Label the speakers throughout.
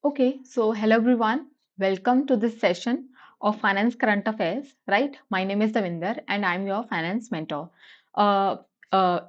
Speaker 1: Okay, so hello everyone. Welcome to this session of Finance Current Affairs, right? My name is Davinder and I'm your finance mentor. Uh,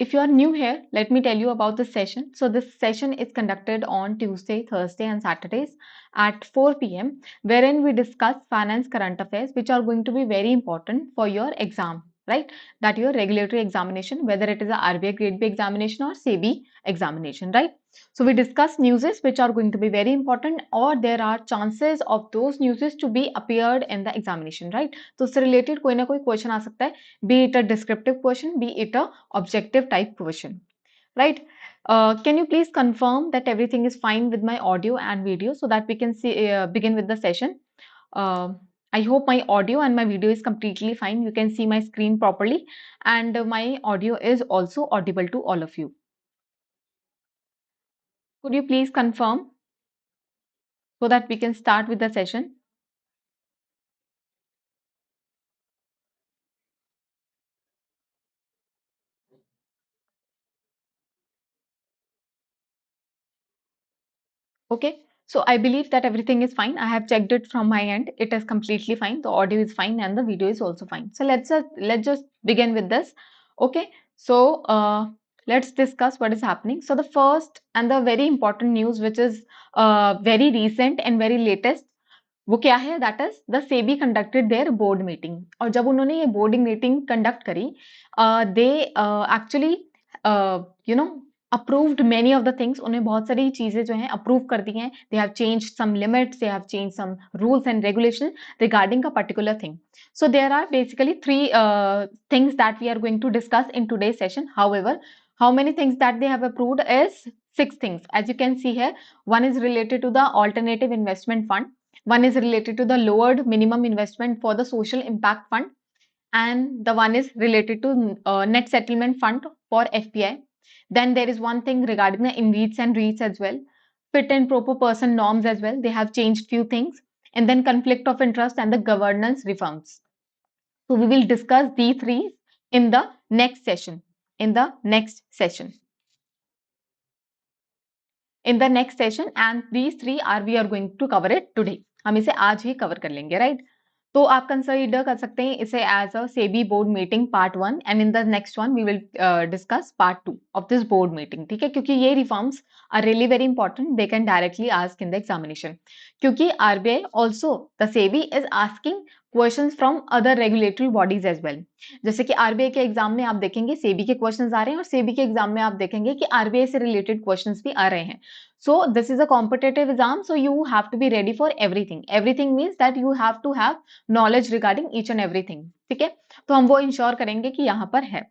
Speaker 1: if you are new here, let me tell you about this session. So, this session is conducted on Tuesday, Thursday, and Saturdays at 4 p.m., wherein we discuss finance current affairs, which are going to be very important for your exam, right? That your regulatory examination, whether it is a RBI Grade B examination or SEBI examination, right? So we discuss newses which are going to be very important, or there are chances of those newses to be appeared in the examination, right? तो उससे related कोई ना कोई question आ सकता है, be it a descriptive question, be it a objective type question, right? Can you please confirm that everything is fine with my audio and video so that we can see, begin with the session? Uh, I hope my audio and my video is completely fine. You can see my screen properly, and my audio is also audible to all of you. Could you please confirm so that we can start with the session? Okay, so I believe that everything is fine. I have checked it from my end. It is completely fine. The audio is fine and the video is also fine. So let's just begin with this. Okay, so let's discuss what is happening. So the first and the very important news, which is very recent and very latest, वो क्या है? That is the SEBI conducted their board meeting. और जब उन्होंने ये boarding meeting conduct करी, they actually you know approved many of the things. उन्हें बहुत सारी चीजें जो हैं अप्रूव कर दी हैं. They have change some limits, they have change some rules and regulation regarding a particular thing. So there are basically three things that we are going to discuss in today's session. However, how many things that they have approved is six things. As you can see here, one is related to the alternative investment fund. One is related to the lowered minimum investment for the social impact fund, and the one is related to net settlement fund for FPI. Then there is one thing regarding the InvITs and REITs as well, fit and proper person norms as well. They have changed few things, and then conflict of interest and the governance reforms. So we will discuss these three in the next session. In the next session. In the next session, and these three are we are going to cover it today. हम इसे आज ही cover कर लेंगे, right? तो आप consider कर सकते हैं इसे as a SEBI board meeting part 1, and in the next one we will discuss part 2 of this board meeting. ठीक है, क्योंकि ये reforms are really very important. They can directly ask in the examination, क्योंकि RBI also the SEBI is asking questions from other regulatory bodies as well. जैसे कि RBI के exam में आप देखेंगे सेबी के क्वेश्चंस आ रहे हैं, और सेबी के एग्जाम में आप देखेंगे कि आरबीआई से रिलेटेड क्वेश्चंस भी आ रहे हैं. So this is a competitive exam, so you have to be ready for everything. Everything means that you have to have knowledge regarding each and everything. ठीक है, तो हम वो इंश्योर करेंगे कि यहाँ पर है.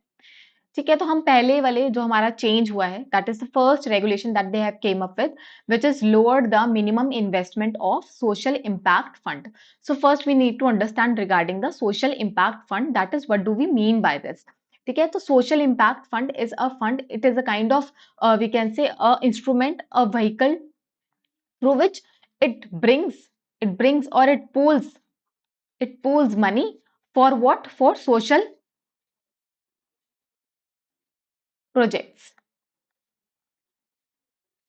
Speaker 1: ठीक है, तो हम पहले वाले जो हमारा चेंज हुआ है, that is the first regulation that they have came up with, which is lowered the minimum investment of social impact fund. So first we need to understand regarding the social impact fund, that is what do we mean by this. ठीक है, तो social impact fund is a fund, it is a kind of we can say a instrument, a vehicle through which it brings or it pools money for what? For social projects.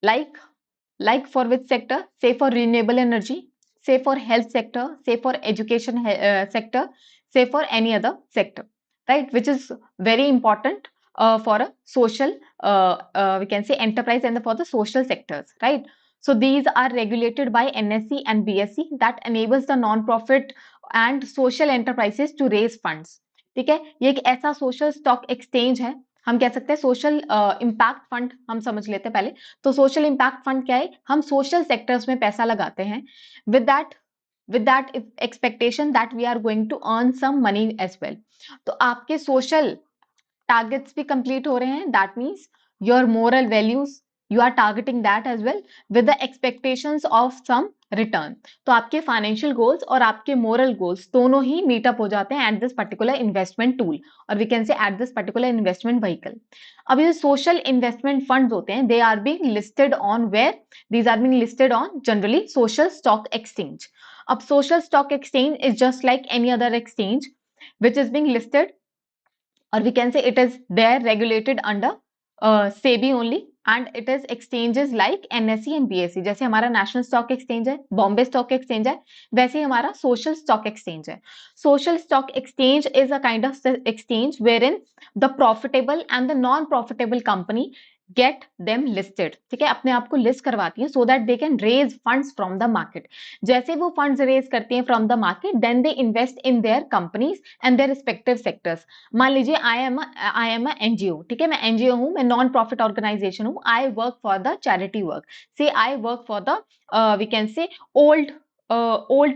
Speaker 1: Like for which sector? Say for renewable energy, say for health sector, say for education sector, say for any other sector, right? Which is very important for a social we can say enterprise, and for the social sectors, right? So these are regulated by NSE and BSE, that enables the non-profit and social enterprises to raise funds. ठीक है, ये एक ऐसा social stock exchange है. हम कह सकते हैं सोशल इम्पैक्ट फंड. हम समझ लेते हैं पहले. तो सोशल इम्पैक्ट फंड क्या है? हम सोशल सेक्टर्स में पैसा लगाते हैं with that expectation that we are going to earn some money as well. तो आपके सोशल टारगेट्स भी कंप्लीट हो रहे हैं. That means your moral values, you are targeting that as well with the expectations of some return. तो आपके financial goals और आपके मोरल गोल्स दोनों ही मीटअप हो जाते हैं at this particular investment tool, और we can say at this particular investment vehicle. अब ये सोशल इन्वेस्टमेंट फंड्स होते हैं, they are being listed on where? These are being listed on generally social stock exchange. अब social stock exchange is just like any other exchange which is being listed, or we can say it is there regulated under SEBI only and it is exchanges like NSE and BSE. जैसे हमारा national stock exchange है, Bombay stock exchange है, वैसे ही हमारा social stock exchange है। Social stock exchange is a kind of exchange where in the profitable and the non profitable company get them listed. ठीक है, अपने आप को लिस्ट करवाती है so that they can raise funds from the market. जैसे वो फंड्स रेज करती हैं from the market, then they invest in their companies and their respective sectors. मान लीजिए आई एम अ एनजीओ, ठीक है, मैं एनजीओ हूं, मैं नॉन प्रॉफिट ऑर्गेनाइजेशन हूं, I work for the charity work. Say I work for the we can say old old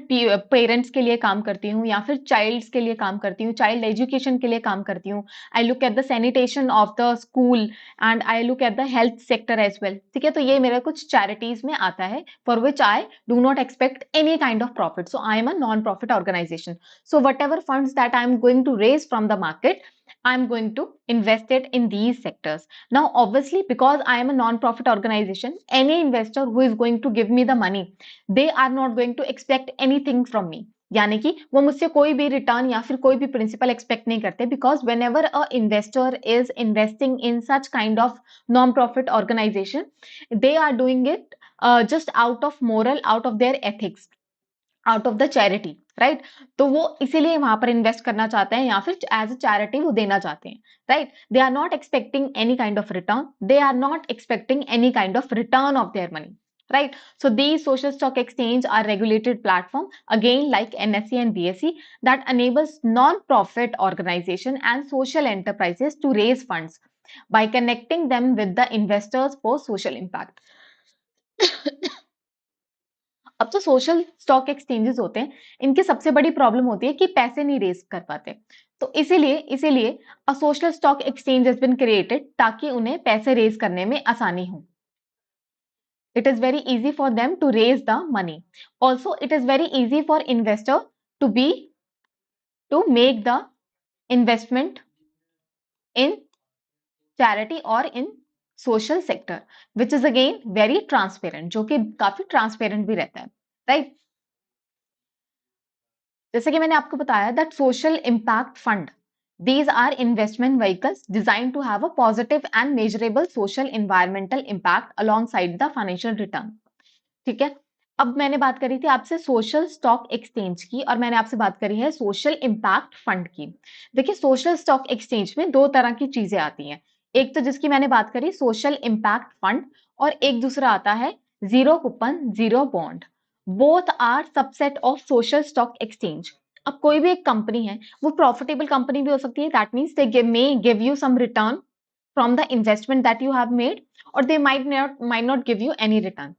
Speaker 1: parents के लिए काम करती हूँ, या फिर चाइल्ड्स के लिए काम करती हूँ, चाइल्ड एजुकेशन के लिए काम करती हूँ। I look at the sanitation of the school and I look at the health sector as well. ठीक है, तो ये मेरा कुछ चैरिटीज में आता है for which I do not expect any kind of profit, so I am a non profit organisation. So whatever funds that I'm going to raise from the market, I'm going to invest it in these sectors. Now, obviously, because I am a non-profit organization, any investor who is going to give me the money, they are not going to expect anything from me. यानी कि वो मुझसे कोई भी return या फिर कोई भी प्रिंसिपल एक्सपेक्ट नहीं करते, because whenever a investor is investing in such kind of non profit organisation, they are doing it just out of moral, out of their ethics, out of the charity, right. तो वो इसीलिए वहां पर invest करना चाहते हैं या फिर एज अ चैरिटी वो देना चाहते हैं, right. They are not expecting any kind of return, they are not expecting any kind of return of their money, right? So these social stock exchange are regulated platform, again like NSE and BSE, that enables non-profit organization and social enterprises to raise funds by connecting them with the investors for social impact. अब तो social stock exchanges होते हैं, इनकी सबसे बड़ी problem होती है कि पैसे नहीं रेज कर पाते। तो इसीलिए इसीलिए a social stock exchange has been created ताकि उन्हें पैसे रेज करने में आसानी हो। It is very easy for them to raise the money. Also it is very easy for investor to be to make the investment in charity और in social sector, which is again very transparent, जो कि काफी transparent भी रहता है, right. जैसे कि मैंने आपको बताया that social impact fund, these are investment vehicles designed to have a positive and measurable social environmental impact alongside the financial return. ठीक है, अब मैंने बात करी थी आपसे सोशल स्टॉक एक्सचेंज की और मैंने आपसे बात करी है सोशल इम्पैक्ट फंड की। देखिए, सोशल स्टॉक एक्सचेंज में दो तरह की चीजें आती हैं, एक तो जिसकी मैंने बात करी सोशल इम्पैक्ट फंड, और एक दूसरा आता है zero coupon zero bond. Both are subset of social stock exchange. अब कोई भी एक कंपनी है, वो प्रॉफिटेबल कंपनी भी हो सकती है, that means they may give you some return from the investment that you have made, और they might not give you any return.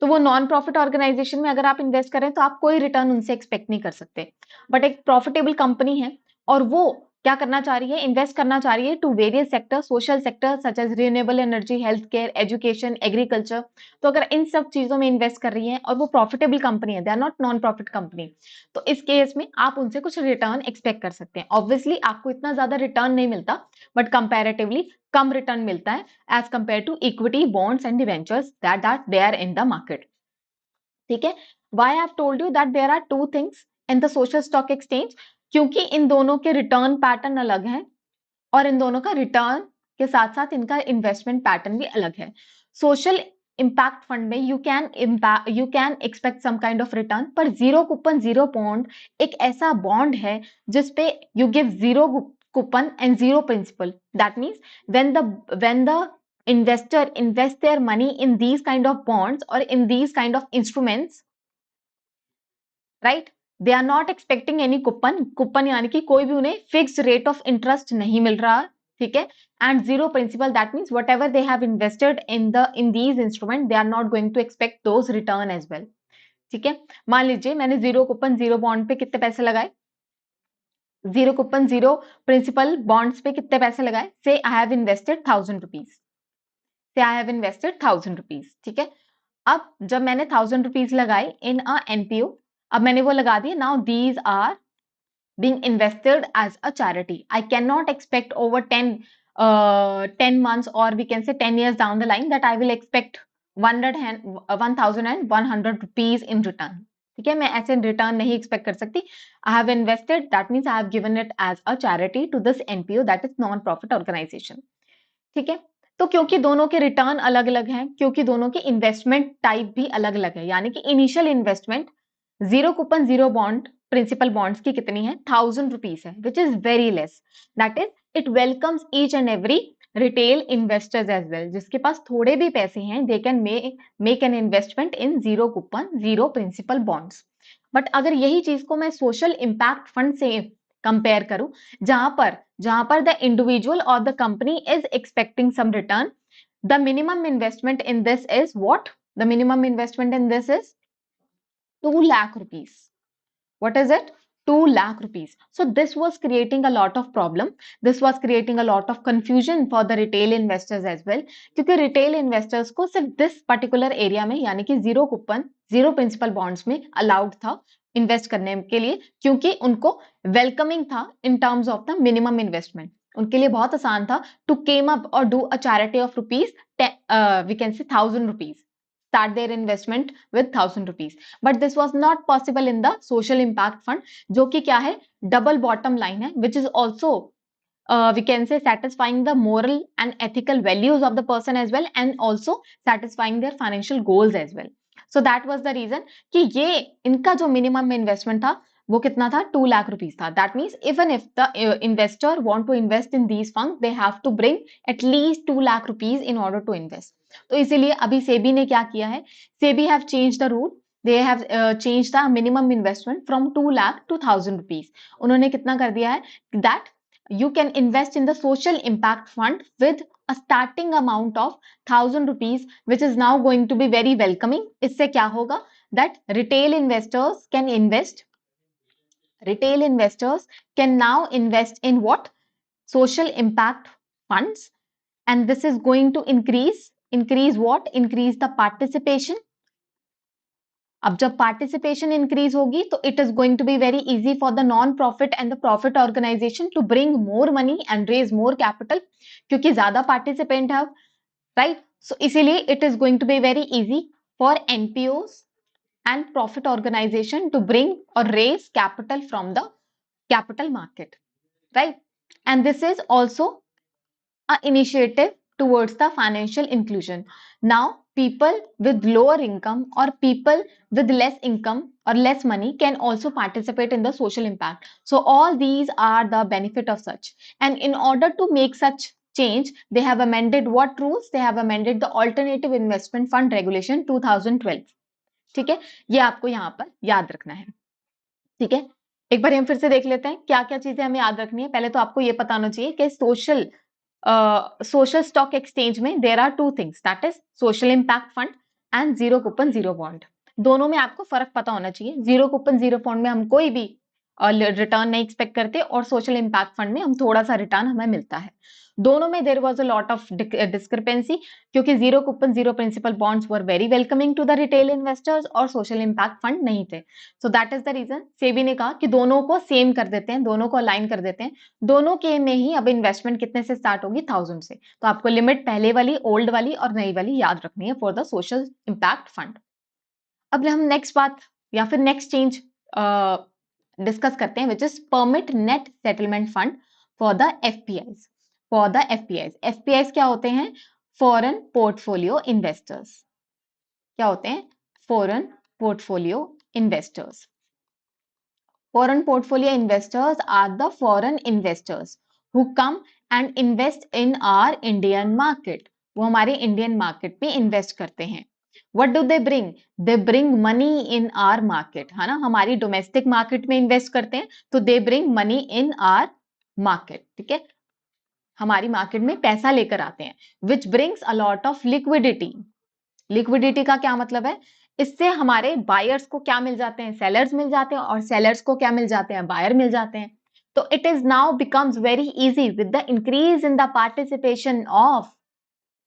Speaker 1: तो वो नॉन प्रॉफिट ऑर्गेनाइजेशन में अगर आप इन्वेस्ट करें तो आप कोई रिटर्न उनसे एक्सपेक्ट नहीं कर सकते। बट एक प्रॉफिटेबल कंपनी है और वो क्या करना चाह रही है, इन्वेस्ट करना चाह रही है to various sector, social sector such as renewable energy, health care, education, agriculture. तो अगर इन सब चीजों में इन्वेस्ट कर रही है और वो प्रॉफिटेबल कंपनी है, they are not non profit company, तो इस केस में आप उनसे कुछ रिटर्न एक्सपेक्ट कर सकते हैं। ऑब्वियसली आपको इतना ज्यादा रिटर्न नहीं मिलता, बट कंपैरेटिवली कम रिटर्न मिलता है as compare to equity, bonds and debentures that they are in the market. ठीक है, why I have told you that there are two things in the social stock exchange, क्योंकि इन दोनों के return pattern अलग हैं और इन दोनों का रिटर्न के साथ साथ इनका इन्वेस्टमेंट पैटर्न भी अलग है। सोशल इम्पैक्ट फंड में you can expect some kind of return, पर जीरो कूपन जीरो बॉन्ड एक ऐसा बॉन्ड है जिसपे you give zero coupon and zero principal. That means when the investor invest their money in these kind of bonds or in these kind of instruments, right, they are not expecting any coupon यानी कि कोई भी उन्हें fixed rate of interest नहीं मिल रहा, ठीक है, and zero principal, that means whatever they have invested in these instrument, they are not going to expect those return as well. ठीक है, मान लीजिए मैंने जीरो कूपन जीरो बॉन्ड पे कितने पैसे लगाए, zero coupon zero principal bonds पे कितने पैसे लगाए, से आई हैव इन्वेस्टेड 1000 रुपीज, से आई हैव इन्वेस्टेड 1000 रुपीज। ठीक है, अब जब मैंने 1000 रुपीज लगाए इन अ एनपीओ, अब मैंने वो लगा दिए, now these are being invested as a charity. I cannot expect over 10 months, or we can say 10 years down the line, that I will expect 1100 rupees in return. ठीक है, मैं ऐसे रिटर्न नहीं एक्सपेक्ट कर सकती। I have invested, that means I have given it as a charity to this NPO, that is non profit organisation. ठीक है, तो क्योंकि दोनों के रिटर्न अलग अलग हैं, क्योंकि दोनों की इन्वेस्टमेंट टाइप भी अलग अलग है, यानी कि initial investment zero coupon zero bond principal bonds की कितनी है, 1000 रुपीज है, which is very less. That is it welcomes each and every retail investors as well. जिसके पास थोड़े भी पैसे हैं, they can make an investment in zero coupon zero principal bonds. But अगर यही चीज को मैं सोशल इंपैक्ट फंड से कंपेयर करूं, जहां पर द इंडिविजुअल और the company is expecting some return, the minimum investment in this is what, the minimum investment in this is 2 lakh rupees. What is it? 2 lakh rupees. So this was creating a lot of problem. This was creating a lot of confusion for the retail investors as well. क्योंकि retail investors को सिर्फ this particular area में, यानी कि zero coupon zero principal bonds में allowed था invest करने के लिए, क्योंकि उनको वेलकमिंग था in terms of the minimum investment. उनके लिए बहुत आसान था टू केम अप और do a charity of rupees, we can say 1000 rupees, start their investment with 1000 rupees. But this was not possible in the social impact fund, जो कि क्या है, डबल बॉटम लाइन है, which is also we can say satisfying the moral and ethical values of the person as well, and also satisfying their financial goals as well. So that was the reason कि ये इनका जो minimum investment था वो कितना था, 2 lakh rupees था. That means even if the investor want to invest in these funds, they have to bring at least 2 lakh rupees in order to invest. तो इसीलिए अभी सेबी ने क्या किया है, SEBI have change the rule, they have change the minimum investment from 2 lakh to 1000 rupees. उन्होंने कितना कर दिया है, that you can invest in the social impact fund with a starting amount of 1000 rupees, which is now going to be very welcoming. इससे क्या होगा, that retail investors can now invest in what, social impact funds, and this is going to increase what, increase the participation. अब जब participation increase होगी तो it is going to be very easy for the non profit and the profit organisation to bring more money and raise more capital, क्योंकि ज्यादा participant है, right. So इसीलिए it is going to be very easy for NPOs and profit organisation to bring और raise capital from the capital market, right. And this is also a initiative towards the financial inclusion. Now people with lower income or people with less income or less money can also participate in the social impact. So all these are the benefit of such, and in order to make such change, they have amended what rules, they have amended the alternative investment fund regulation 2012. ठीक है, ये आपको यहाँ पर याद रखना है. ठीक है, एक बार हम फिर से देख लेते हैं क्या क्या चीजें हमें याद रखनी है. पहले तो आपको ये पता होना चाहिए कि सोशल स्टॉक एक्सचेंज में there are two things, that is social impact fund and zero coupon zero bond. दोनों में आपको फर्क पता होना चाहिए. जीरो कूपन जीरो बॉन्ड में हम कोई भी रिटर्न नहीं एक्सपेक्ट करते, और सोशल इंपैक्ट फंड में हम थोड़ा सा रिटर्न हमें मिलता है. दोनों में there was a lot of discrepancy, क्योंकि zero coupon zero principal bonds were very welcoming to the retail investors और सोशल इंपैक्ट फंड नहीं थे. So that is the reason SEBI ने कहा कि दोनों को सेम कर देते हैं, दोनों को अलाइन कर देते हैं. दोनों के में ही अब इन्वेस्टमेंट कितने से स्टार्ट होगी, 1000 से. तो आपको लिमिट पहले वाली, ओल्ड वाली और नई वाली याद रखनी है for the social impact fund. अब हम नेक्स्ट बात या फिर नेक्स्ट चेंज डिस्कस करते हैं, which is permit net settlement fund for the FPIs. For the FPIs क्या होते हैं, फॉरेन पोर्टफोलियो इन्वेस्टर्स. क्या होते हैं, foreign portfolio investors. Foreign portfolio investors are the foreign investors who come and invest in our Indian market. वो हमारे Indian market में invest करते हैं. What do they bring? They bring money in our market, है ना. हमारी domestic market में invest करते हैं तो they bring money in our market. ठीक है, हमारी मार्केट में पैसा लेकर आते हैं, which brings a lot of liquidity. Liquidity का क्या मतलब है, इससे हमारे बायर्स को क्या मिल जाते हैं, सेलर्स मिल जाते हैं, और सेलर्स को क्या मिल जाते हैं, बायर मिल जाते हैं. तो it is now becomes very easy with the increase in the participation of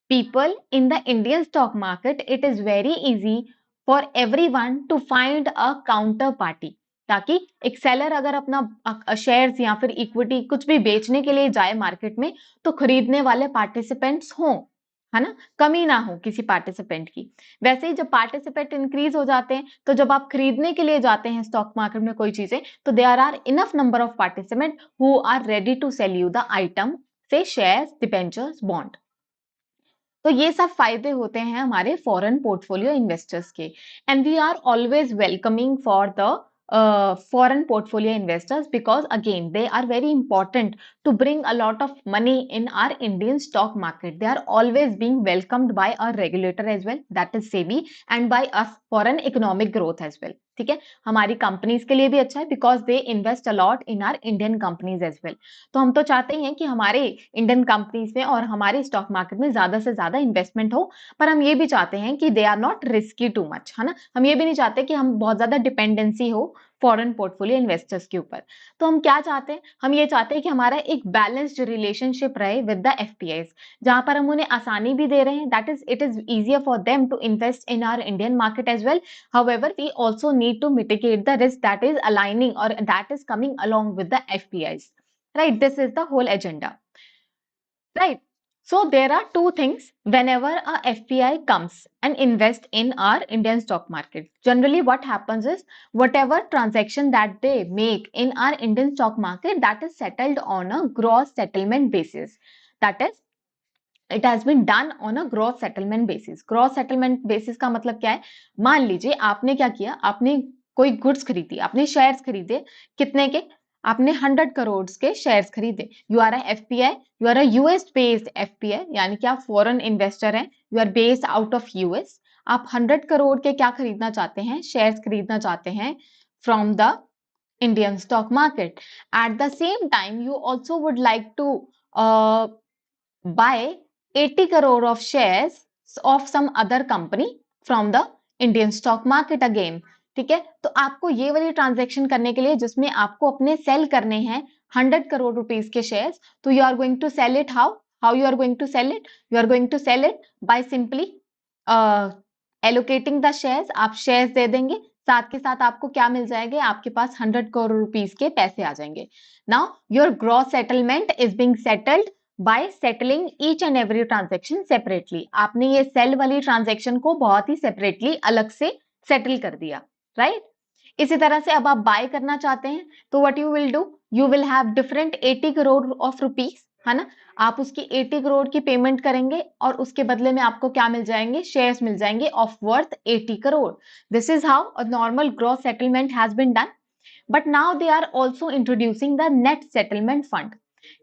Speaker 1: people in the Indian stock market. It is very easy for everyone to find a counterparty, ताकि एक seller अगर अपना shares या फिर equity कुछ भी बेचने के लिए जाए मार्केट में, तो खरीदने वाले पार्टिसिपेंट्स हों, है ना, कमी ना हो किसी पार्टिसिपेंट की. वैसे ही जब पार्टिसिपेंट इंक्रीज हो जाते हैं, तो जब आप खरीदने के लिए जाते हैं स्टॉक मार्केट में कोई चीजें, तो there are enough number of participant who are ready to sell you the item, say shares, debentures, bond. तो ये सब फायदे होते हैं हमारे फॉरेन पोर्टफोलियो इन्वेस्टर्स के, and we are always welcoming for the foreign portfolio investors because again they are very important to bring a lot of money in our Indian stock market. They are always being welcomed by our regulator as well, that is SEBI, and by us for an economic growth as well. ठीक है, हमारी companies के लिए भी अच्छा है because they invest a lot in our Indian companies as well. तो हम तो चाहते ही हैं कि हमारे इंडियन कंपनीज में और हमारे स्टॉक मार्केट में ज्यादा से ज्यादा इन्वेस्टमेंट हो, पर हम ये भी चाहते हैं कि they are not risky too much, है ना. हम ये भी नहीं चाहते कि हम बहुत ज्यादा डिपेंडेंसी हो फॉरेन पोर्टफोलियो इन्वेस्टर्स के ऊपर. तो हम क्या चाहते हैं, हम ये चाहते हैं कि हमारा एक बैलेंस्ड रिलेशनशिप रहे विद द एफपीआईज, जहां पर हम उन्हें आसानी भी दे रहे हैं, that is it is easier for them to invest in our Indian market as well. However, we also need to mitigate the risk that is aligning or that is coming along with the FPIs. Right? This is the whole agenda. Right? So there are two things whenever a FPI comes and invest in our Indian stock market. Generally, what happens is whatever transaction that they make in our Indian stock market, that is settled on a gross settlement basis. That is, it has been done on a gross settlement basis. Gross settlement basis का मतलब क्या है, मान लीजिए आपने क्या किया, आपने कोई गुड्स खरीदी, आपने शेयर्स खरीदे, कितने के, आपने 100 करोड़ के शेयर्स खरीदे. You are a FPI, you are a US based FPI, यानी कि आप फॉरेन इन्वेस्टर हैं, you are based out of US. आप 100 करोड़ के क्या खरीदना चाहते हैं, शेयर्स खरीदना चाहते हैं from the Indian stock market. At the same time you also would like to buy 80 crore of shares of some other company from the Indian stock market again. ठीक है, तो आपको ये वाली ट्रांजेक्शन करने के लिए जिसमें आपको अपने सेल करने हैं 100 करोड़ रुपीस के शेयर्स, तो you are going to sell it how you are going to sell it, you are going to sell it by simply allocating the shares. आप शेयर्स दे देंगे, साथ के साथ आपको क्या मिल जाएंगे, आपके पास 100 करोड़ रुपीस के पैसे आ जाएंगे. Now your gross settlement is being settled bye settling each and every transaction separately. आपने ये सेल वाली ट्रांजेक्शन को बहुत ही सेपरेटली अलग से सेटल कर दिया. राइट? इसी तरह से अब आप बाय करना चाहते हैं तो what you will do, you will have different 80 crore of rupees, है ना. आप उसकी 80 करोड़ की पेमेंट करेंगे और उसके बदले में आपको क्या मिल जाएंगे, शेयर्स मिल जाएंगे of worth 80 crore. This is how a normal gross settlement has been done. But now they are also introducing the net settlement fund.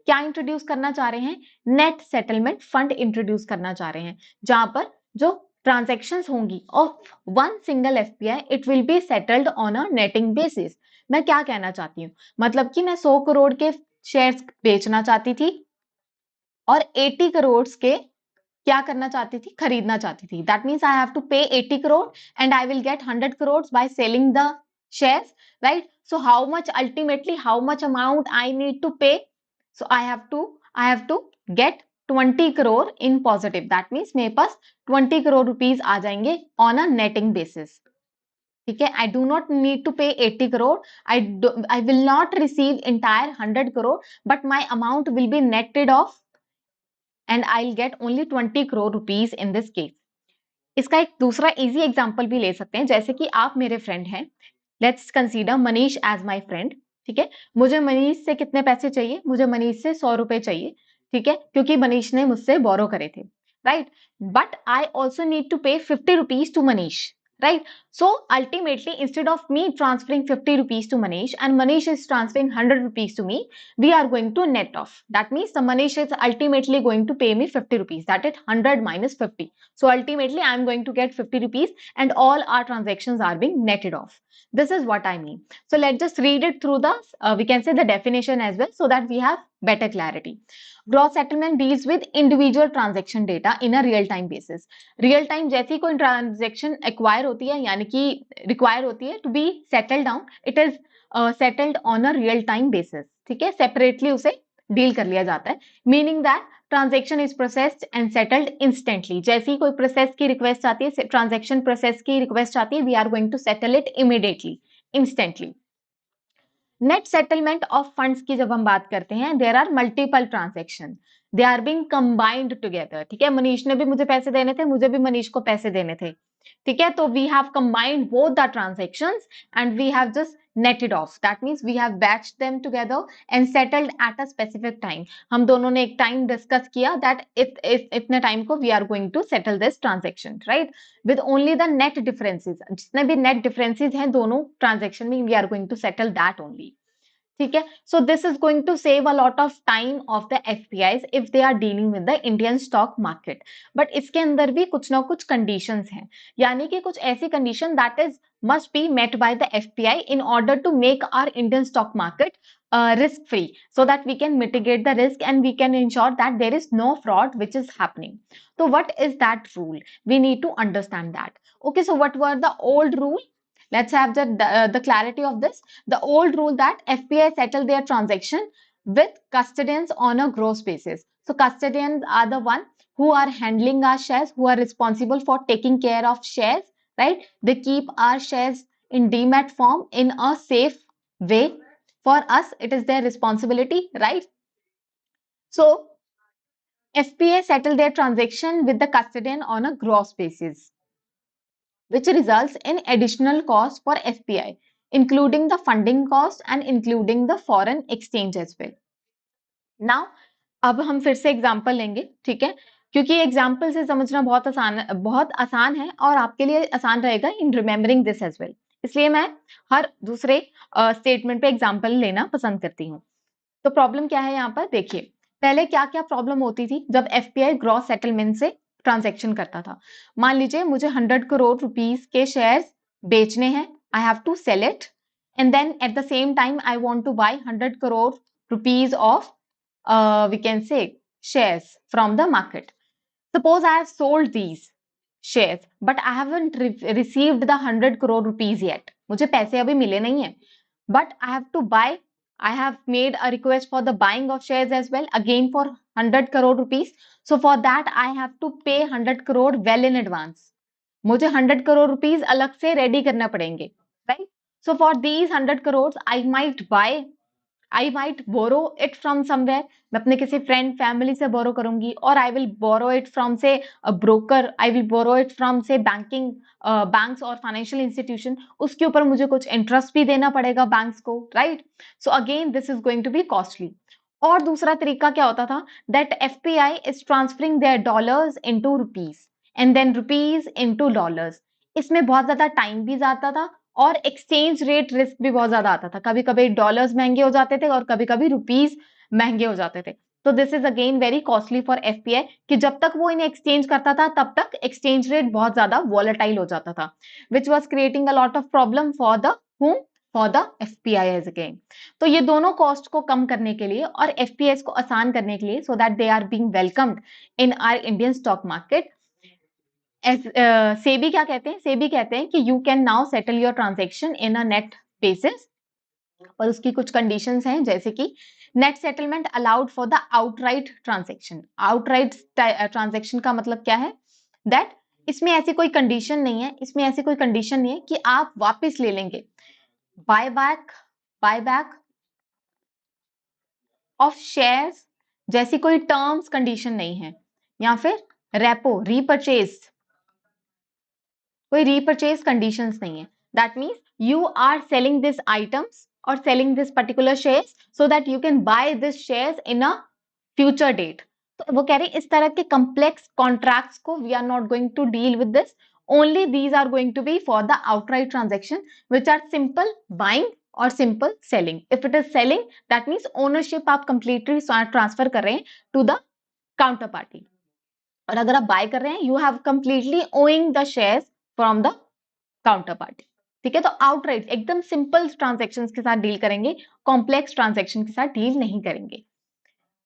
Speaker 1: क्या इंट्रोड्यूस करना चाह रहे हैं, नेट सेटलमेंट फंड इंट्रोड्यूस करना चाह रहे हैं, जहां पर जो ट्रांजैक्शंस होंगी of one single FPI, it will be settled on a netting basis. मैं क्या कहना चाहती हूँ, मतलब कि मैं 100 करोड़ के शेयर्स बेचना चाहती थी और 80 करोड़ के क्या करना चाहती थी, खरीदना चाहती थी. That means I have to pay 80 crore and I will get 100 crore by selling the shares. Right? So how much ultimately, how much amount I need to pay, so I have to get 20 crore in positive. That means मेरे पास 20 crore rupees आ जाएंगे on a netting basis. ठीक है, I do not need to pay 80 crore. I will not receive entire 100 crore, but my amount will be netted off and I'll get only 20 crore rupees in this case. इसका एक दूसरा easy example भी ले सकते हैं, जैसे कि आप मेरे फ्रेंड हैं, let's consider Manish as my friend. ठीक है, मुझे मनीष से कितने पैसे चाहिए, मुझे मनीष से 100 रुपए चाहिए. ठीक है, क्योंकि मनीष ने मुझसे बोरो करे थे. Right? But I also need to pay 50 rupees to Manish. Right? So ultimately, instead of me transferring 50 rupees to Manish and Manish is transferring 100 rupees to me, we are going to net off. That means the Manish is ultimately going to pay me 50 rupees. That is 100 minus 50. So ultimately, I am going to get 50 rupees and all our transactions are being netted off. This is what I mean. So let's just read it through the, we can say the definition as well so that we have better clarity. Gross settlement deals with individual transaction data in a real time basis. Real time जैसी कोई transaction acquire होती है, यानी कि require होती है to be settled down, it is settled on a real time basis. ठीक है, सेपरेटली उसे डील कर लिया जाता है, meaning that transaction is processed and settled instantly. जैसी कोई प्रोसेस की रिक्वेस्ट आती है, ट्रांजेक्शन प्रोसेस की रिक्वेस्ट आती है, we are going to settle it immediately, instantly. Net settlement of funds की जब हम बात करते हैं, there are multiple transaction, they are being combined together. ठीक है, मनीष ने भी मुझे पैसे देने थे, मुझे भी मनीष को पैसे देने थे. ठीक है, तो we have combined both the transactions and we have just netted off. That means we have batched them together and settled at a specific time. हम दोनों ने एक time discuss किया that इतने time को we are going to settle this transaction, right? With only the net differences. जितने भी net differences हैं दोनों transaction में we are going to settle that only. ठीक है, so this is going to save a lot of time of the FPIs if they are dealing with the Indian stock market. But इसके अंदर भी कुछ ना कुछ conditions हैं, यानी कि कुछ ऐसी condition that is must be met by the FPI in order to make our Indian stock market risk free, so that we can mitigate the risk and we can ensure that there is no fraud which is happening. So what is that rule? We need to understand that. Okay, so what were the old rule? Let's have the clarity of this. The old rule that FPI settle their transaction with custodians on a gross basis. So custodians are the one who are handling our shares, who are responsible for taking care of shares, right? They keep our shares in demat form in a safe way. For us, it is their responsibility, right? So FPI settle their transaction with the custodian on a gross basis, which results in additional cost for FPI, including the funding cost and including the foreign exchange as well. Now, अब हम फिर से example लेंगे, ठीक है, क्योंकि example से समझना बहुत आसान है और आपके लिए आसान रहेगा इन रिमेम्बरिंग दिस एज वेल. इसलिए मैं हर दूसरे स्टेटमेंट पे एग्जाम्पल लेना पसंद करती हूँ. तो प्रॉब्लम क्या है यहाँ पर देखिए. पहले क्या क्या प्रॉब्लम होती थी जब एफपीआई ग्रॉस सेटलमेंट से ट्रांजैक्शन करता था. मान लीजिए मुझे 100 करोड़ रुपीस के शेयर्स बेचने हैं. I have to sell it and then at the same time I want to buy 100 crore rupees of we can say shares from the market. Suppose I have sold these shares but I haven't received the 100 crore rupees yet. मुझे पैसे अभी मिले नहीं है, but I have to buy. I have made a request for the buying of shares as well, again for 100 crore rupees. So for that I have to pay 100 crore well in advance. मुझे 100 crore rupees अलग से ready करना पड़ेंगे, right? So for these 100 crores I might buy, I might borrow it from somewhere. मैं अपने किसी friend family से borrow करूंगी, और I will borrow it from say broker, I will borrow it from say banking banks और financial institution. उसके ऊपर मुझे कुछ इंटरेस्ट भी देना पड़ेगा बैंक्स को, right? So again this is going to be costly. और दूसरा तरीका क्या होता था, that FPI is transferring their dollars into rupees and then rupees into dollars. इसमें बहुत ज्यादा टाइम भी जाता था और एक्सचेंज रेट रिस्क भी बहुत ज्यादा आता था. कभी कभी डॉलर्स महंगे हो जाते थे और कभी कभी रुपीज महंगे हो जाते थे. तो this is again very costly for FPI, कि जब तक वो इन्हें एक्सचेंज करता था तब तक एक्सचेंज रेट बहुत ज्यादा वॉलेटाइल हो जाता था, which was creating a lot of problem for the home, for the FPI again. तो ये दोनों कॉस्ट को कम करने के लिए और एफपीआई को आसान करने के लिए, so that they are being welcomed in our Indian stock market, SEBI क्या कहते हैं, सेबी कहते हैं कि you can now settle your transaction in a net basis. और उसकी कुछ कंडीशंस हैं, जैसे कि net settlement allowed for the outright transaction. Outright transaction का मतलब क्या है, दैट इसमें ऐसी कोई कंडीशन नहीं है, इसमें ऐसी कोई कंडीशन नहीं है कि आप वापस ले लेंगे. बायबैक ऑफ शेयर्स जैसी कोई टर्म्स कंडीशन नहीं है, या फिर रेपो रीपरचेज, कोई रीपरचेज कंडीशंस नहीं है. That means you are selling this items or selling this particular shares so that you can buy this shares in a future date. तो वो कह रहे हैं इस तरह के complex contracts को we are not going to deal with this. Only these are going to be for the outright transaction, which are simple buying or simple selling. If it is selling, that means ownership आप completely transfer कर रहे हैं to the counterparty. और अगर आप buy कर रहे हैं, you have completely owing the shares from the counterparty. ठीक है, तो आउटराइट एकदम सिंपल ट्रांजैक्शंस के साथ डील करेंगे, कॉम्प्लेक्स ट्रांजैक्शन के साथ डील नहीं करेंगे.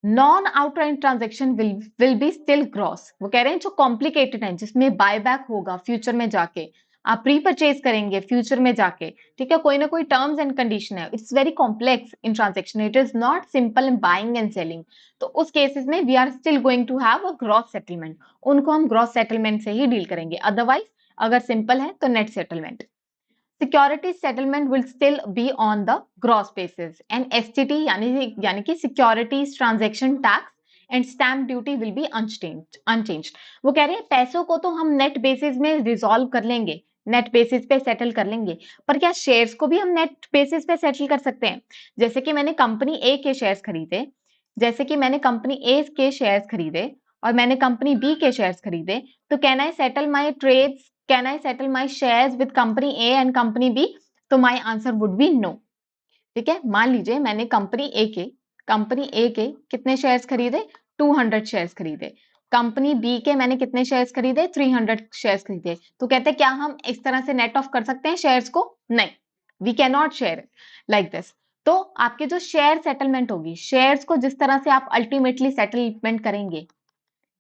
Speaker 1: Non outright transaction will be still gross. वो कह रहे हैं जो कॉम्प्लिकेटेड है, जिसमें बायबैक होगा फ्यूचर में जाके, आप रीपरचेज करेंगे फ्यूचर में जाके, ठीक है, कोई ना कोई टर्म्स एंड कंडीशन है, it's very complex in transaction, it is not simple in buying and selling. तो उस केसेस में we are still going to have a gross settlement. उनको हम ग्रॉस सेटलमेंट से ही डील करेंगे. अदरवाइज अगर सिंपल है तो net settlement. Security settlement will still be on the gross basis, and STT यानी कि securities transaction tax and stamp duty will be unchanged. वो कह रहे हैं पैसों को तो हम नेट बेसिस में रिजॉल्व कर लेंगे, नेट बेसिस पे सेटल कर लेंगे। पर क्या शेयर्स को भी हम नेट बेसिस पे सेटल कर सकते हैं? जैसे कि मैंने कंपनी ए के शेयर्स खरीदे, जैसे कि मैंने कंपनी ए के शेयर्स खरीदे और मैंने कंपनी बी के शेयर्स खरीदे, तो can I settle my trades, can I settle my shares with company A and company B? तो my answer would be no. ठीक है, मान लीजिए मैंने कंपनी ए के कितने शेयर्स खरीदे? 200 शेयर्स खरीदे। कंपनी बी के मैंने कितने शेयर्स खरीदे? 300 शेयर्स खरीदे। तो कहते हैं क्या हम इस तरह से नेट ऑफ कर सकते हैं शेयर्स को? नहीं, we can not share like this. तो आपके जो शेयर सेटलमेंट होगी, शेयर्स को जिस तरह से आप अल्टीमेटली सेटलमेंट करेंगे,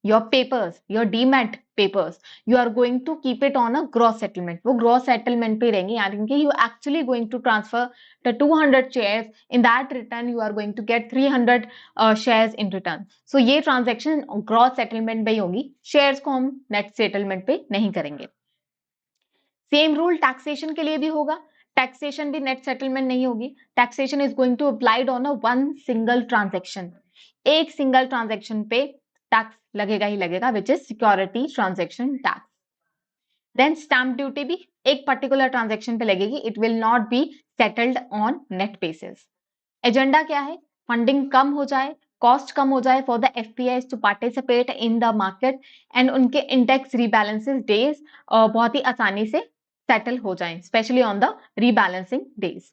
Speaker 1: your papers, your demat papers, you are going to keep it on a gross settlement. वो gross settlement पे रहेंगे, यानी कि you actually going to transfer the 200 shares. In that return you are going to get 300 shares in return. So ये transaction gross settlement पे ही होगी, shares को हम net settlement पे नहीं करेंगे। सेम रूल टैक्सेशन के लिए भी होगा, टैक्सेशन भी नेट सेटलमेंट नहीं होगी। Taxation is going to applied on a one single transaction, एक सिंगल ट्रांजेक्शन पे टैक्स लगेगा ही लगेगा, which is security transaction tax. Then stamp duty भी एक पर्टिकुलर ट्रांजेक्शन पे लगेगी, it will not be settled on net basis. Agenda क्या है? फंडिंग कम हो जाए, कॉस्ट कम हो जाए for the FPIs to participate in the market and उनके इंडेक्स रीबैलेंसेस डेज बहुत ही आसानी से सेटल हो जाएं, specially on the rebalancing days.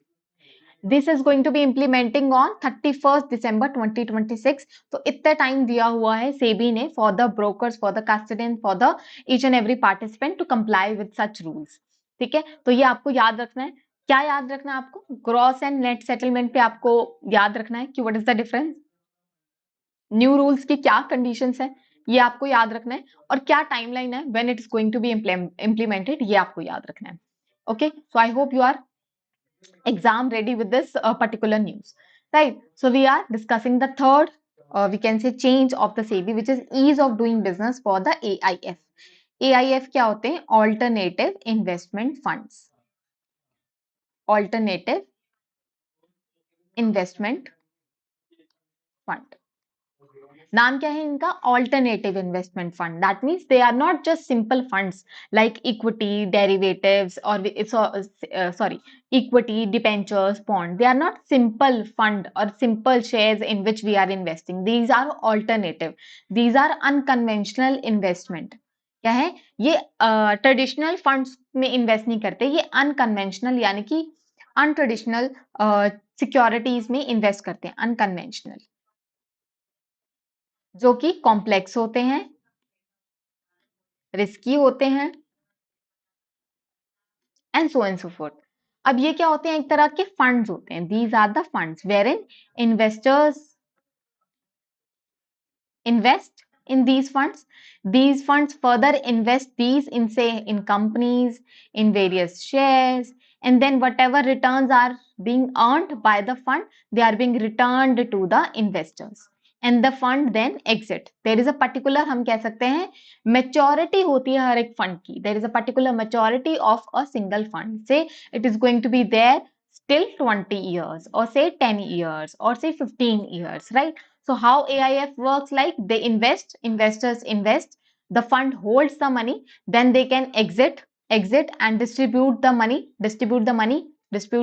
Speaker 1: This is going to be implementing on 31 December 2026। तो इतना टाइम दिया हुआ है सेबी ने for the brokers, for the custodian, for the each and every participant to comply with such rules. ठीक है, तो ये आपको याद रखना है। क्या याद रखना है आपको? ग्रॉस एंड नेट सेटलमेंट पे आपको याद रखना है कि what is the difference, new rules की क्या कंडीशंस है, ये आपको याद रखना है, और क्या टाइमलाइन है when it is going to be implemented, ये आपको याद रखना है। Okay, so I hope you are exam ready with this particular news, right? So we are discussing the third, we can say change of the SEBI, which is ease of doing business for the AIF. AIF क्या होते हैं? Alternative Investment Funds, Alternative Investment Fund। नाम क्या है इनका? Alternative investment fund. That means they are not just simple funds like equity, derivatives और sorry equity, debentures, bond. They are not simple fund और simple shares in which we are investing. These are alternative, these are unconventional investment. क्या है ये? Traditional funds में invest नहीं करते, ये unconventional यानी कि अनट्रेडिशनल सिक्योरिटीज में इन्वेस्ट करते हैं, अनकन्वेंशनल, जो कि कॉम्प्लेक्स होते हैं, रिस्की होते हैं and so and so fourth. अब ये क्या होते हैं? एक तरह के फंड्स होते हैं। These are the funds wherein investors invest in these funds. These funds further invest these in, say, in companies, in various shares, and then whatever returns are being earned by the fund, they are being returned to the investors, and the fund then exit. There is a particular, हम कह सकते हैं, maturity होती है हर एक fund की। There is a particular maturity of a single fund. Say it is going to be there till 20 years, or say 10 years, or say 15 years, right? So how AIF works? Like they invest, investors invest, the fund holds the money, then they can exit and distribute the money, distribute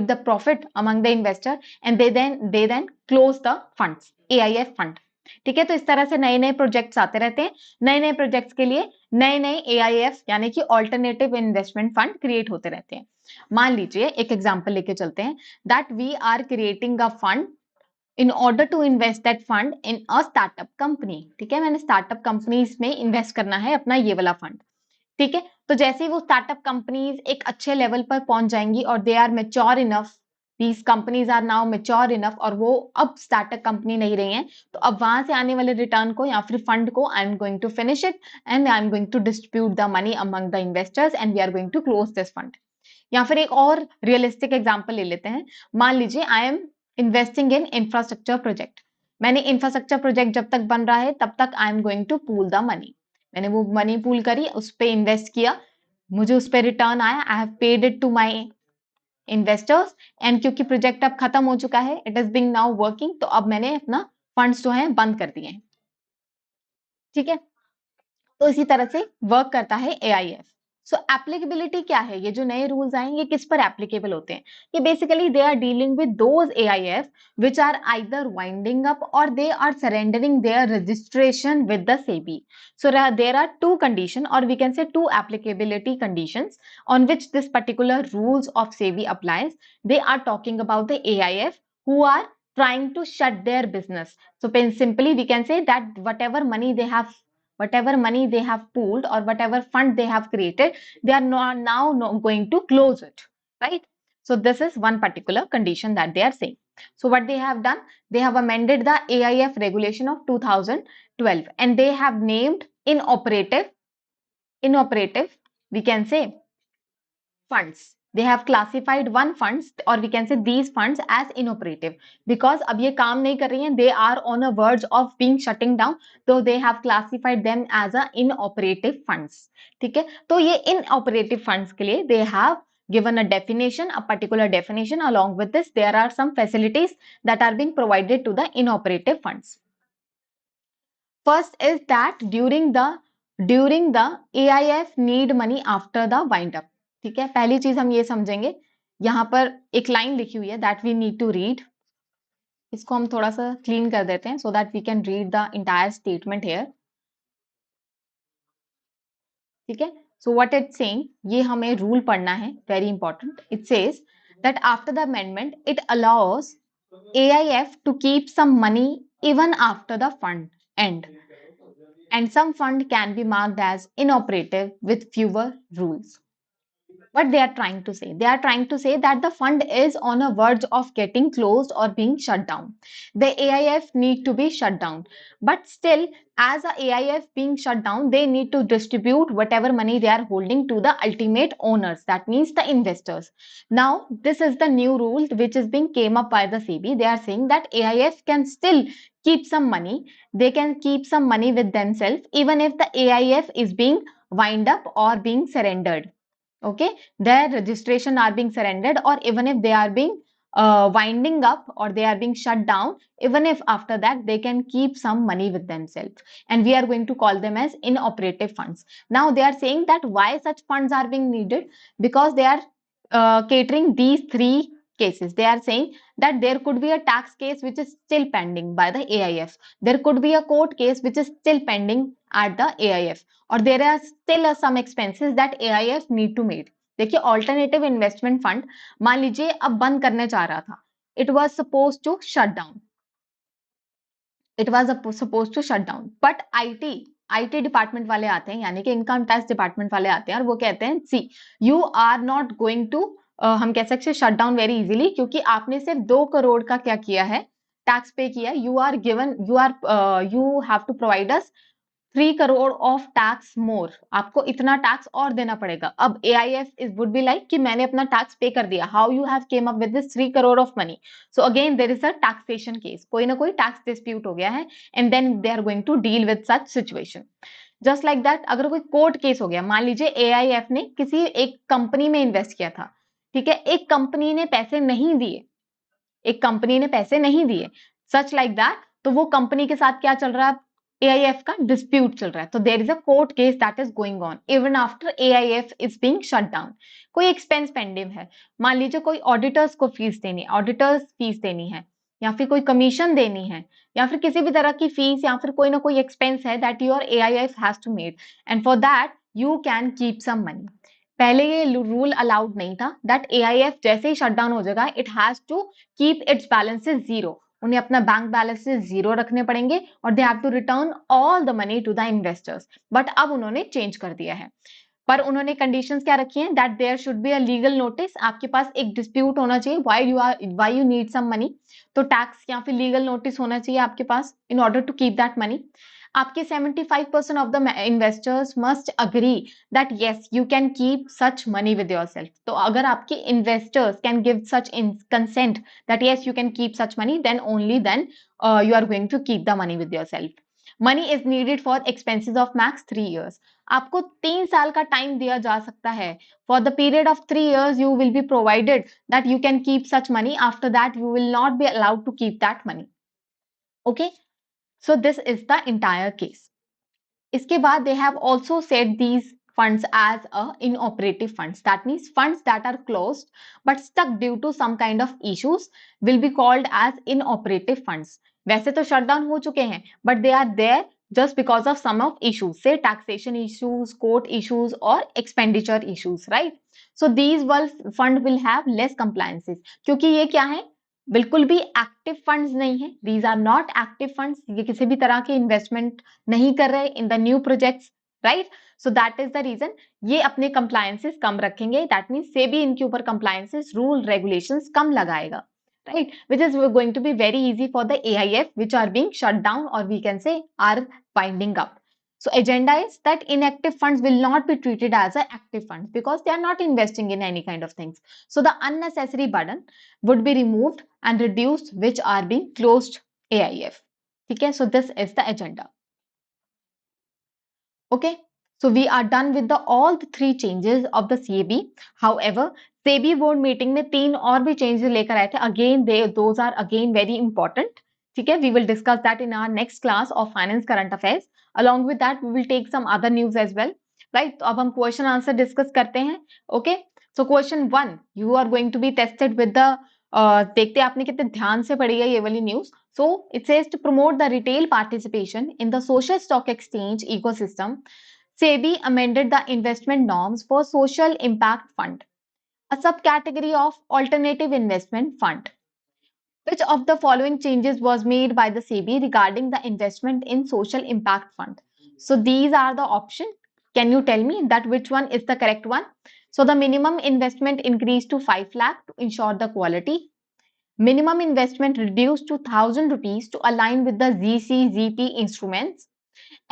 Speaker 1: the profit among the investor, and they then close the funds, AIF fund। ठीक है, तो इस तरह से नए नए projects आते रहते हैं, नए नए प्रोजेक्ट्स के लिए नए नए AIF यानी कि ऑल्टरनेटिव इन्वेस्टमेंट फंड क्रिएट होते रहते हैं। मान लीजिए एक एग्जांपल लेके चलते हैं, that we are creating a fund in order to invest that fund in a startup company। ठीक है, मैंने स्टार्टअप कंपनीज में इन्वेस्ट करना है अपना ये वाला फंड। ठीक है, तो जैसे ही वो स्टार्टअप कंपनीज एक अच्छे लेवल पर पहुंच जाएंगी और they are mature enough, these companies are now mature enough, और वो अब स्टार्टअप कंपनी नहीं रही हैं, तो अब वहां से आने वाले रिटर्न को या फिर फंड को I am going to finish it and I am going to distribute the money among the investors and we are going to close this fund. या फिर एक और रियलिस्टिक एग्जाम्पल ले लेते हैं। मान लीजिए I am investing in infrastructure project. मैंने इंफ्रास्ट्रक्चर प्रोजेक्ट जब तक बन रहा है तब तक I am going to pool the money. मैंने वो मनी पूल करी, उस पर इन्वेस्ट किया, मुझे उस पर रिटर्न आया, I have paid it to my investors, and क्योंकि प्रोजेक्ट अब खत्म हो चुका है, it is being now working, तो अब मैंने अपना फंड्स जो है बंद कर दिए हैं। ठीक है, तो इसी तरह से वर्क करता है AIF। सो एप्लीकेबिलिटी क्या है, ये जो नए रूल्स आए ये किस पर एप्लीकेबल होते हैं? ये basically they are dealing with those AIF which are either winding up or they are surrendering their registration with the SEBI. So there are two conditions, or we can say two applicability conditions on which this particular rules of SEBI applies. They are talking about the AIF who are trying to shut their business. So simply we can say that whatever money they have pooled or whatever fund they have created, they are now going to close it, right? So this is one particular condition that they are saying. So what they have done, they have amended the AIF regulation of 2012 and they have named inoperative, we can say, funds. They have classified one funds, or we can say these funds, as inoperative because अब ये काम नहीं कर रही हैं, they are on a verge of being shutting down, so they have classified them as a inoperative funds. ठीक है, तो ये inoperative funds के लिए they have given a definition, a particular definition. Along with this, there are some facilities that are being provided to the inoperative funds. First is that during the AIF need money after the wind up. ठीक है, पहली चीज हम ये समझेंगे, यहां पर एक लाइन लिखी हुई है that we need to read. इसको हम थोड़ा सा क्लीन कर देते हैं so that we can read the entire statement here. ठीक है, सो व्हाट इट सेइंग, ये हमें रूल पढ़ना है, very important. It says that after the amendment it allows AIF to keep some money even after the fund end, and some fund can be marked as inoperative with fewer rules. What they are trying to say, they are trying to say that the fund is on a verge of getting closed or being shut down. The AIF need to be shut down, but still, as a AIF being shut down, they need to distribute whatever money they are holding to the ultimate owners, that means the investors. Now this is the new rule which is being came up by the SEBI. They are saying that AIF can still keep some money, they can keep some money with themselves even if the AIF is being wind up or being surrendered. Okay, their registration are being surrendered, or even if they are being winding up or they are being shut down, even if after that they can keep some money with themselves, and we are going to call them as inoperative funds. Now they are saying that why such funds are being needed, because they are catering these three cases. They are saying that there could be a tax case which is still pending by the AIF, there could be a court case which is still pending at the AIF, or there are still some expenses that AIF need to make. देखिए, alternative investment fund मान लीजिए अब बंद करने चाह रहा था, it was suppose to shut down, it was suppose to shut down, but IT department वाले आते हैं, यानी कि इनकम टैक्स डिपार्टमेंट वाले आते हैं और वो कहते हैं see you are not going to, हम कह सकते हैं शट डाउन वेरी इजीली, क्योंकि आपने सिर्फ 2 करोड़ का क्या किया है, टैक्स पे किया. You have to provide us 3 crore of tax more, आपको इतना टैक्स और देना पड़ेगा. अब AIF is would be like कि मैंने अपना टैक्स पे कर दिया, how you have came up with this 3 crore of money. So again there is a taxation case, कोई ना कोई टैक्स डिस्प्यूट हो गया है, and then they are going to deal with such situation. Just like that, अगर कोई court case हो गया, मान लीजिए AIF ने किसी एक कंपनी में इन्वेस्ट किया था, ठीक है, एक कंपनी ने पैसे नहीं दिए, एक कंपनी ने पैसे नहीं दिए, सच लाइक दैट, तो वो कंपनी के साथ क्या चल रहा है, AIF का डिस्प्यूट चल रहा है. तो there is a court case that is going on even after AIF is being shut down. कोई एक्सपेंस पेंडिंग है, मान लीजिए कोई ऑडिटर्स को फीस देनी है, ऑडिटर्स फीस देनी है, या फिर कोई कमीशन देनी है, या फिर किसी भी तरह की फीस, या फिर कोई ना कोई एक्सपेंस है that your AIF has to made, and for that you can keep some money. पहले ये रूल अलाउड नहीं था दैट AIF जैसे ही शट डाउन हो जाएगा it has to keep its balances zero, उन्हें अपना बैंक बैलेंसेस जीरो रखने पड़ेंगे और they have to return all the money to the investors. But अब उन्होंने चेंज कर दिया है, पर उन्होंने कंडीशंस क्या रखी हैं, that there should be a legal notice, आपके पास एक डिस्प्यूट होना चाहिए, why you need some money, तो टैक्स या फिर लीगल नोटिस होना चाहिए आपके पास in order to keep that money. आपके 75% of the investors must agree that yes you can keep such money with yourself. तो अगर आपके investors can give such consent that yes you can keep such money, then only then you are going to keep the money with yourself. Money is needed for expenses of max 3 years. आपको 3 साल का time दिया जा सकता है. For the period of 3 years you will be provided that you can keep such money. After that you will not be allowed to keep that money. Okay, so this is the entire case. इसके बाद they have also said these funds as inoperative funds. That means funds that are closed but stuck due to some kind of issues will be called as inoperative funds. वैसे तो shut down हो चुके हैं, but they are there just because of some of issues, say taxation issues, court issues, or expenditure issues, right? So these fund will have less compliances. क्योंकि ये क्या है, बिल्कुल भी एक्टिव फंड्स नहीं है. These are not active funds. ये किसी भी तरह के इन्वेस्टमेंट नहीं कर रहे in the new projects, right? So that is the reason ये अपने कंप्लायंसेस कम रखेंगे. दैट मीन्स सेबी इनके ऊपर कंप्लायंसेस, रूल, रेगुलेशंस कम लगाएगा, right? Which is going to be very easy for the AIF which are being shut down, or we can say are winding up. So agenda is that inactive funds will not be treated as an active funds because they are not investing in any kind of things. So the unnecessary burden would be removed and reduced which are being closed AIF. Okay, so this is the agenda. Okay, so we are done with all the three changes of the SEBI. However, SEBI board meeting में तीन और भी changes लेकर आए थे. Again, those are again very important. ठीक है, we will discuss that in our next class of finance current affairs. Along with that, we will take some other news as well. Right? तो अब हम question answer discuss करते हैं. Okay, so question 1, you are going to be tested with the देखते हैं आपने कितने ध्यान से पढ़ी है ये वाली news. So it says to promote the retail participation in the social stock exchange ecosystem, SEBI amended the investment norms for social impact fund, a subcategory of alternative investment fund. Which of the following changes was made by the SEBI regarding the investment in social impact fund? So these are the options. Can you tell me that which one is the correct one? So the minimum investment increased to 5 lakh to ensure the quality. Minimum investment reduced to 1,000 rupees to align with the ZCZP instruments.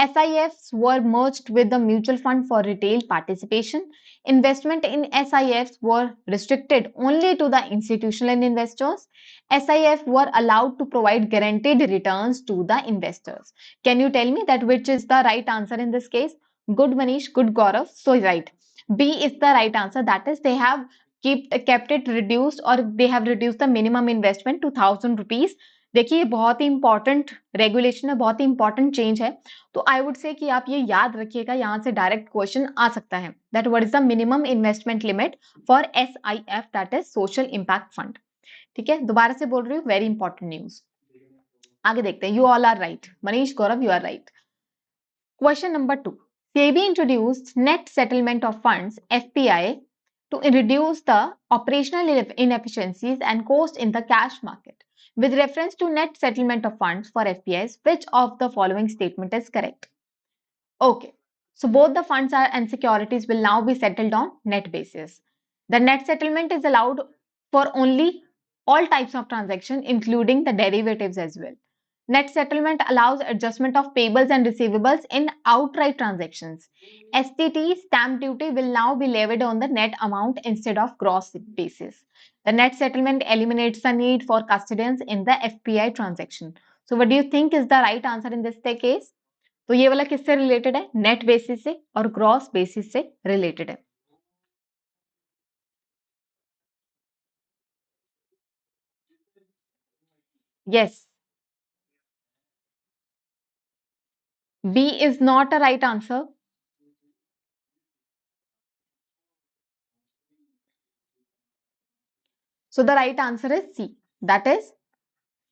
Speaker 1: SIFs were merged with the mutual fund for retail participation. Investment in SIFs were restricted only to the institutional investors. SIF were allowed to provide guaranteed returns to the investors. Can you tell me that which is the right answer in this case? Good Manish, good Gaurav. So right. B is the right answer. That is, they have kept it reduced, or they have reduced the minimum investment to 1,000 rupees. देखिए ये बहुत ही important regulation है, बहुत ही important change है. तो I would say कि आप ये याद रखिएगा, यहां से डायरेक्ट क्वेश्चन आ सकता है. That what is the minimum investment limit for SIF, that is social impact fund. ठीक है, दोबारा से बोल रही हूँ, वेरी इंपॉर्टेंट न्यूज. आगे देखते हैं. You all are right. Manish, Gaurav, you are right. Question number 2. SEBI introduced net settlement of funds, FPI, to reduce the operational inefficiencies and cost in the cash market. With reference to net settlement of funds for FPIs, which of the following statement is correct? Okay, so both the funds and securities will now be settled on net basis. The net settlement is allowed for only all types of transaction, including the derivatives as well. Net settlement allows adjustment of payables and receivables in outright transactions. STT, stamp duty, will now be levied on the net amount instead of gross basis. The net settlement eliminates the need for custodians in the FPI transaction. So what do you think is the right answer in this case? तो ये वाला किससे related है? Net basis से और gross basis से related है. Yes, B is not a right answer. So the right answer is C. That is,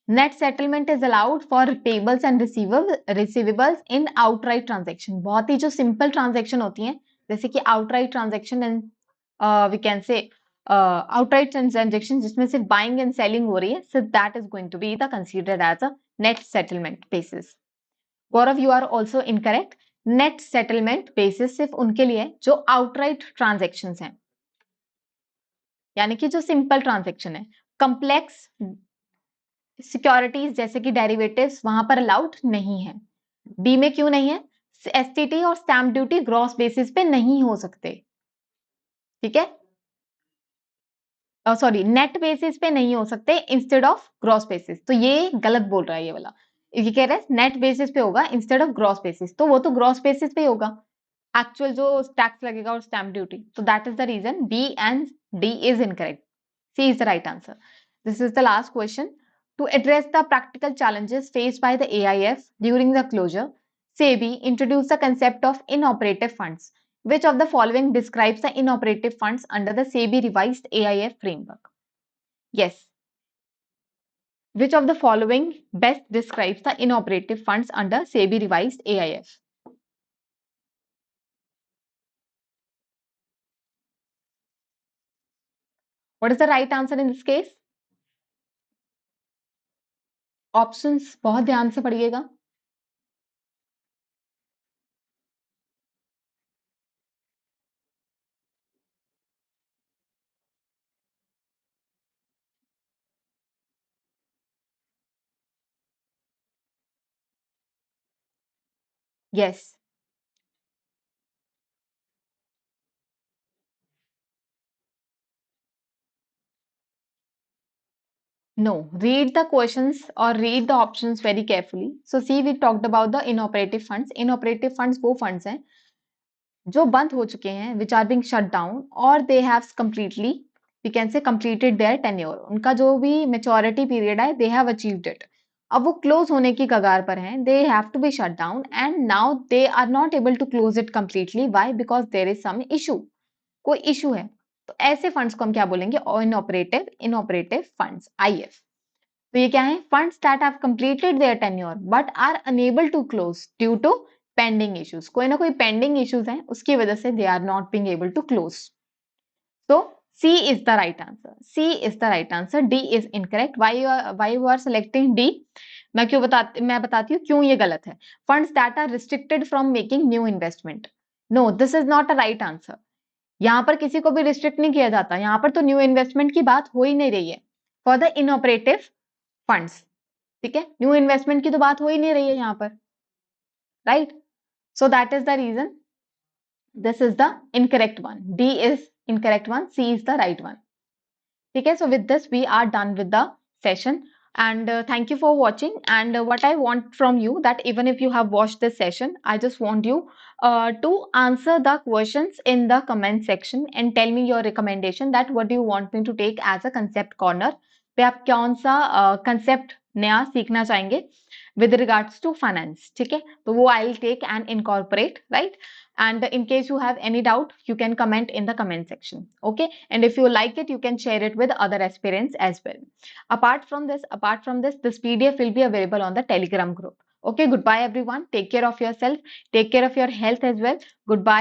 Speaker 1: net settlement is allowed for payables and receivables in outright transaction. बहुत ही जो simple transaction होती हैं, जैसे कि outright transaction and we can say outright transaction जिसमें सिर्फ buying and selling हो रही है, so that is going to be the considered as a net settlement basis. Gaurav, you are also incorrect. Net settlement basis सिर्फ उनके लिए जो outright transaction हैं, यानी कि जो सिंपल ट्रांजेक्शन है. कॉम्प्लेक्स सिक्योरिटीज जैसे कि डेरिवेटिव्स वहां पर अलाउड नहीं है. बी में क्यों नहीं है? एसटीटी और स्टैम्प ड्यूटी ग्रॉस बेसिस पे नहीं हो सकते. ठीक है, सॉरी, नेट बेसिस पे नहीं हो सकते इंस्टेड ऑफ ग्रॉस बेसिस. तो ये गलत बोल रहा है ये वाला. ये कह रहा है नेट बेसिस पे होगा इंस्टेड ऑफ ग्रॉस बेसिस, तो वो तो ग्रॉस बेसिस पे ही होगा एक्चुअल जो टैक्स लगेगा और स्टैम्प ड्यूटी. तो that is the reason B and D is incorrect. C is the right answer. This is the last question. To address the practical challenges faced by the AIF during the closure, SEBI introduced the concept of inoperative funds. Which of the following describes the inoperative funds under the SEBI revised AIF framework? Yes. Which of the following best describes the inoperative funds under SEBI revised AIF? What is the right answer in this case? Options बहुत ध्यान से पढ़िएगा. Yes. No. Read the questions or read the options very carefully. So see, we talked about the inoperative funds. Inoperative funds वो funds हैं जो बंद हो चुके हैं, which are being shut down or they have completely, we can say completed their tenure. उनका जो भी maturity period है, they have achieved it. अब वो close होने की कगार पर हैं, they have to be shut down and now they are not able to close it completely. Why? Because there is some issue. कोई issue है. तो ऐसे funds को हम क्या बोलेंगे? Inoperative funds, IF. तो ये क्या है? Funds that have completed their tenure but are unable to close due to pending issues. कोई ना कोई pending issues हैं, उसकी वजह से they are not being able to close. So C is the right answer. C is the right answer. D is incorrect. Why you are selecting D? मैं बताती हूँ क्यों ये गलत है. Funds that are restricted from making new investment. No, this is not a right answer. यहाँ पर किसी को भी restrict नहीं किया जाता. यहाँ पर तो new investment की बात हो ही नहीं रही है. For the inoperative funds. ठीक है, न्यू इन्वेस्टमेंट की तो बात हो ही नहीं रही है यहाँ पर, right? So that is the reason this is the incorrect one. D is incorrect one, C is the right one. ठीक है, so with this we are done with the session and thank you for watching. And what I want from you, that even if you have watched this session, I just want you to answer the questions in the comment section and tell me your recommendation that what do you want me to take as a concept corner. पे आप कौन सा concept नया सीखना चाहेंगे with regards to finance. ठीक है, तो वो I'll take and incorporate, right? And in case you have any doubt, you can comment in the comment section. Okay, and if you like it, you can share it with other aspirants as well. Apart from this, this PDF will be available on the Telegram group. Okay, goodbye everyone. Take care of yourself. Take care of your health as well. Goodbye.